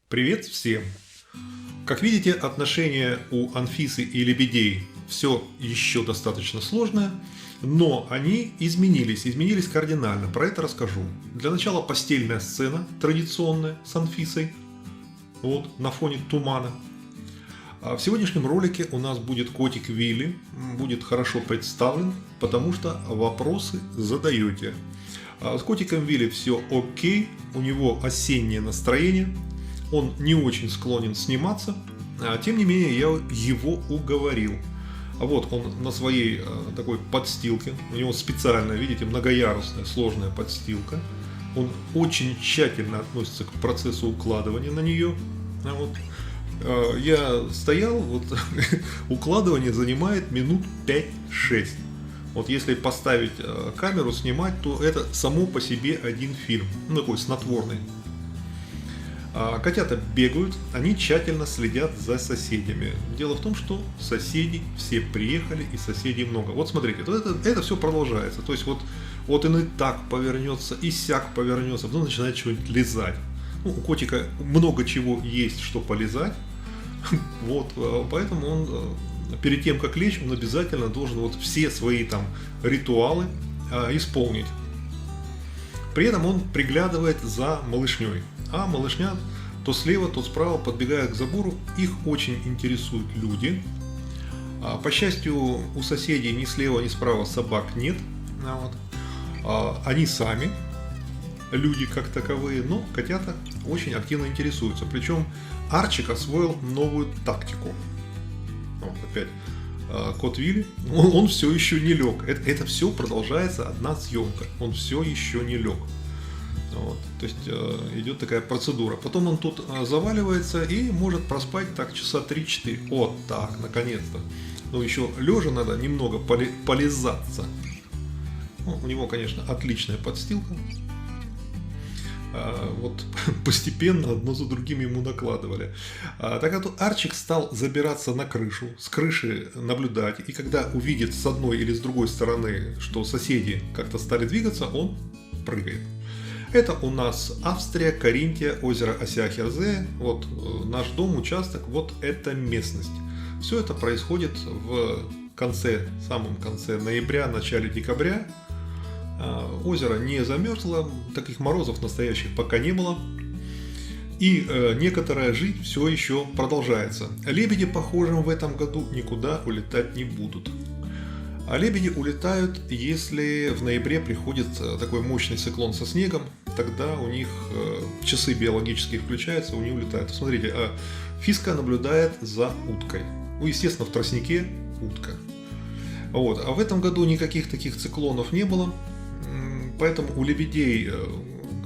Привет всем! Как видите, отношения у Анфисы и Лебедей все еще достаточно сложное, но они изменились кардинально, про это расскажу. Для начала постельная сцена традиционная с Анфисой, вот, на фоне тумана. А в сегодняшнем ролике у нас будет котик Вилли, будет хорошо представлен, потому что вопросы задаете. С котиком Вилли все окей, у него осеннее настроение. Он не очень склонен сниматься, тем не менее я его уговорил. Вот он на своей такой подстилке, у него специальная, видите, многоярусная сложная подстилка. Он очень тщательно относится к процессу укладывания на нее. Вот. Я стоял, вот укладывание занимает минут 5-6. Вот если поставить камеру, снимать, то это само по себе один фильм, ну такой снотворный. Котята бегают, они тщательно следят за соседями. Дело в том, что соседи все приехали и соседей много. Вот смотрите, это все продолжается. То есть вот он и так повернется, и сяк повернется, потом начинает что-нибудь лизать. Ну, у котика много чего есть, что полизать. Вот, поэтому он перед тем, как лечь, он обязательно должен вот все свои там ритуалы исполнить. При этом он приглядывает за малышней. А малышня то слева, то справа подбегает к забору. Их очень интересуют люди. По счастью, у соседей ни слева, ни справа собак нет. Вот. Они сами, люди как таковые, но котята очень активно интересуются. Причем Арчик освоил новую тактику. Вот опять кот Вилли, он все еще не лег. Это все продолжается одна съемка. Он все еще не лег. Вот, то есть идет такая процедура. Потом он тут заваливается и может проспать так часа 3-4. Вот так, наконец-то. Но еще лежа надо немного полизаться. Ну, у него, конечно, отличная подстилка. Вот постепенно одно за другим ему накладывали. Так вот Арчик стал забираться на крышу, с крыши наблюдать. И когда увидит с одной или с другой стороны, что соседи как-то стали двигаться, он прыгает. Это у нас Австрия, Каринтия, озеро Осяхерзе, вот наш дом, участок, вот эта местность. Все это происходит в самом конце ноября, начале декабря. Озеро не замерзло, таких морозов настоящих пока не было. И некоторая жизнь все еще продолжается. Лебеди, похоже, в этом году никуда улетать не будут. А лебеди улетают, если в ноябре приходит такой мощный циклон со снегом, тогда у них часы биологические включаются, они улетают. Смотрите, Фиска наблюдает за уткой. Ну, естественно, в тростнике утка. Вот. А в этом году никаких таких циклонов не было, поэтому у лебедей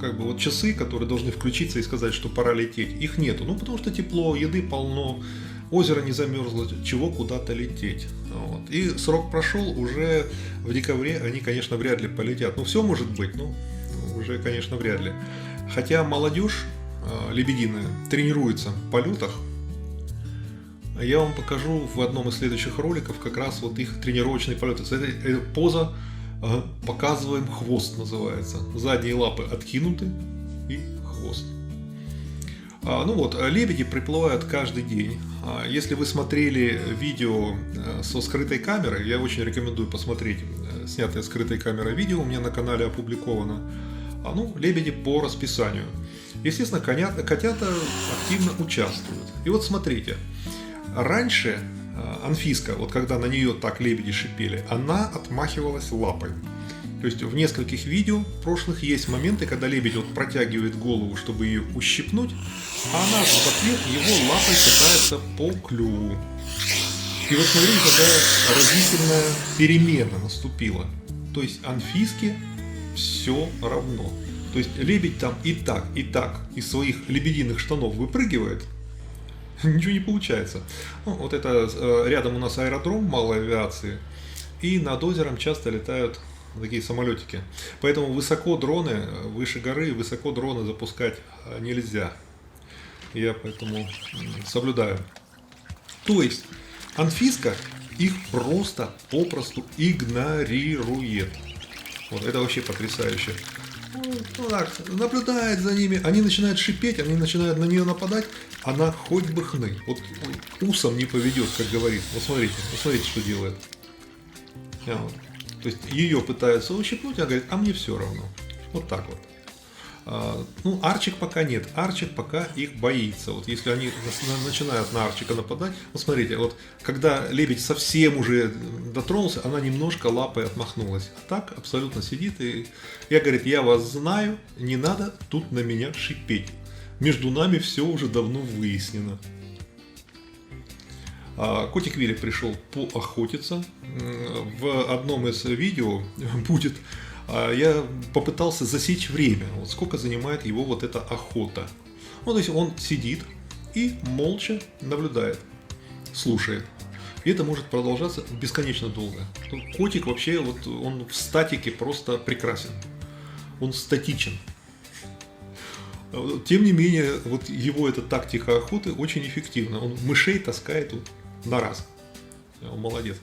как бы вот часы, которые должны включиться и сказать, что пора лететь, их нету. Ну, потому что тепло, еды полно, озеро не замерзло, чего куда-то лететь. Вот. И срок прошел, уже в декабре они, конечно, вряд ли полетят. Ну, все может быть, но уже, конечно, вряд ли. Хотя молодежь лебединая тренируется в полетах. Я вам покажу в одном из следующих роликов как раз вот их тренировочные полеты. Это поза «Показываем хвост» называется. Задние лапы откинуты и хвост. Ну вот, лебеди приплывают каждый день. Если вы смотрели видео со скрытой камерой, я очень рекомендую посмотреть снятое скрытой камерой видео, у меня на канале опубликовано. Ну, лебеди по расписанию. Естественно, котята активно участвуют. И вот смотрите, раньше Анфиска, вот когда на нее так лебеди шипели, она отмахивалась лапой. То есть в нескольких видео прошлых есть моменты, когда лебедь вот протягивает голову, чтобы ее ущипнуть, а она в ответ его лапой пытается по клюву. И вот смотрите, какая разительная перемена наступила. То есть Анфиске все равно. То есть лебедь там и так из своих лебединых штанов выпрыгивает, ничего не получается. Ну, вот это рядом у нас аэродром малой авиации, и над озером часто летают такие самолетики. Поэтому высоко дроны, выше горы, высоко дроны запускать нельзя. Я поэтому соблюдаю. То есть Анфиска их просто попросту игнорирует. Вот это вообще потрясающе. ну так, наблюдает за ними, они начинают шипеть, они начинают на нее нападать, она хоть бы хны, вот усом не поведет, как говорит. Вот смотрите, что делает. Вот. То есть ее пытаются ущипнуть, она говорит, а мне все равно. Вот так вот. Ну, Арчик пока нет. Арчик пока их боится. Вот если они начинают на Арчика нападать, вот смотрите, вот когда лебедь совсем уже дотронулся, она немножко лапой отмахнулась. А так абсолютно сидит и я говорит, я вас знаю, не надо тут на меня шипеть. Между нами все уже давно выяснено. Котик Вилли пришел поохотиться. В одном из видео будет... Я попытался засечь время, вот сколько занимает его вот эта охота. Ну, то есть он сидит и молча наблюдает, слушает. И это может продолжаться бесконечно долго. Котик вообще, вот он в статике просто прекрасен. Он статичен. Тем не менее, вот его эта тактика охоты очень эффективна. Он мышей таскает вот на раз. Он молодец.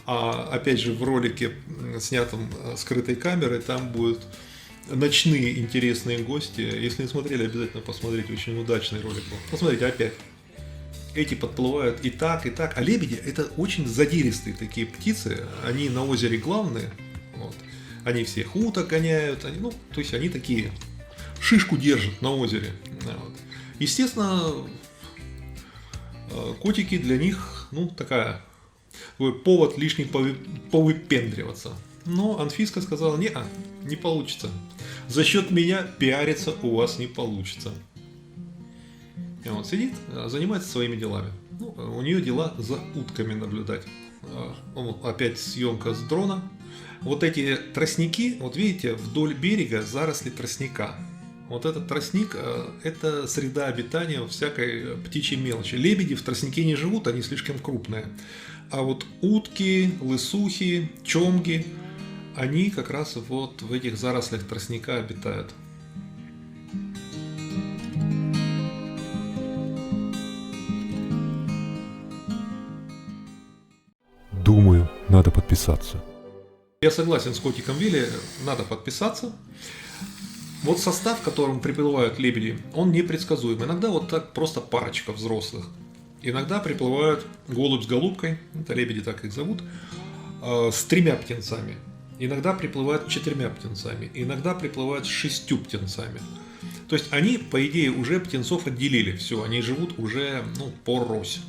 А опять же в ролике, снятом скрытой камерой, там будут ночные интересные гости. Если не смотрели, обязательно посмотрите, очень удачный ролик был. Посмотрите опять. Эти подплывают и так, и так. А лебеди это очень задиристые такие птицы. Они на озере главные. Вот. Они всех уток гоняют. Они, ну, то есть они такие шишку держат на озере. Вот. Естественно, котики для них, ну, такая... повод лишний повыпендриваться. Но Анфиска сказала, не получится. За счет меня пиариться у вас не получится. И вот сидит, занимается своими делами. Ну, у нее дела за утками наблюдать. Опять съемка с дрона. Вот эти тростники, вот видите, вдоль берега заросли тростника. Вот этот тростник – это среда обитания всякой птичьей мелочи. Лебеди в тростнике не живут, они слишком крупные. А вот утки, лысухи, чомги, они как раз вот в этих зарослях тростника обитают. Думаю, надо подписаться. Я согласен с котиком Вилли, надо подписаться. Вот состав, к которому приплывают лебеди, он непредсказуем. Иногда вот так просто парочка взрослых. Иногда приплывают голубь с голубкой, это лебеди так их зовут, с 3 птенцами. Иногда приплывают 4 птенцами. Иногда приплывают с 6 птенцами. То есть они, по идее, уже птенцов отделили. Все, они живут уже порось.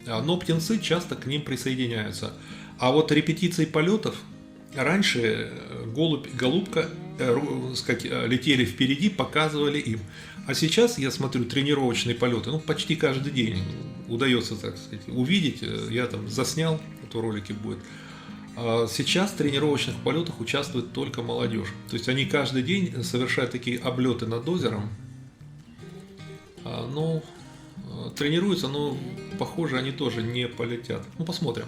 Но птенцы часто к ним присоединяются. А вот репетиции полетов раньше голубь и голубка летели впереди, показывали им. А сейчас я смотрю тренировочные полеты, почти каждый день удается, так сказать, увидеть. Я там заснял, это в ролике будет. Сейчас в тренировочных полетах участвует только молодежь. То есть они каждый день совершают такие облеты над озером. Тренируются, но похоже они тоже не полетят. Посмотрим.